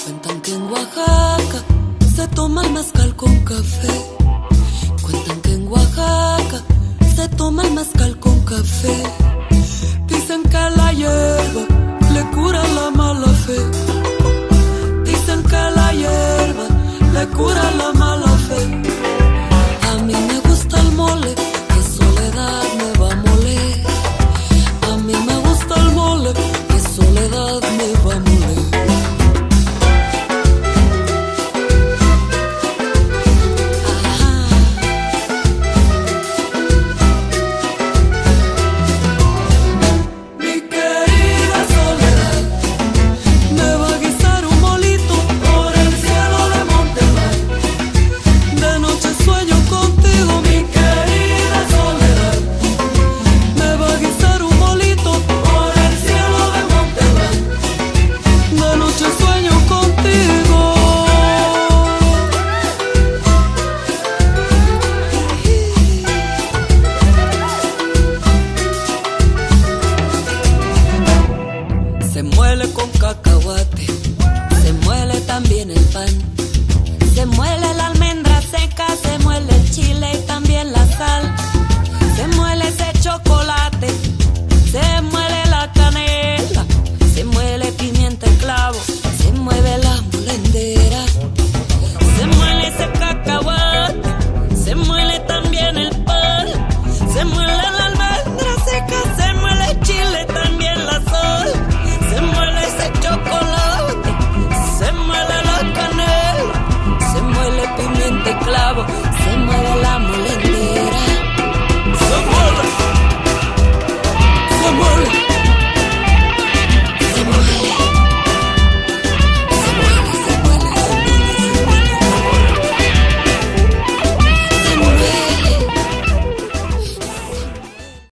Cuentan que en Oaxaca se toma el mezcal con café. Cuentan que en Oaxaca se toma el mezcal con café. Dicen que la hierba le cura la mala fe. Dicen que la hierba le cura la mala fe. A mí me gusta el mole, que soledad me va a moler. A mí me gusta el mole, que soledad me va a moler. Se muele con cacahuate, se muele también el pan, se muele la almendra seca, se muele el chile y también la sal, se muele ese chocolate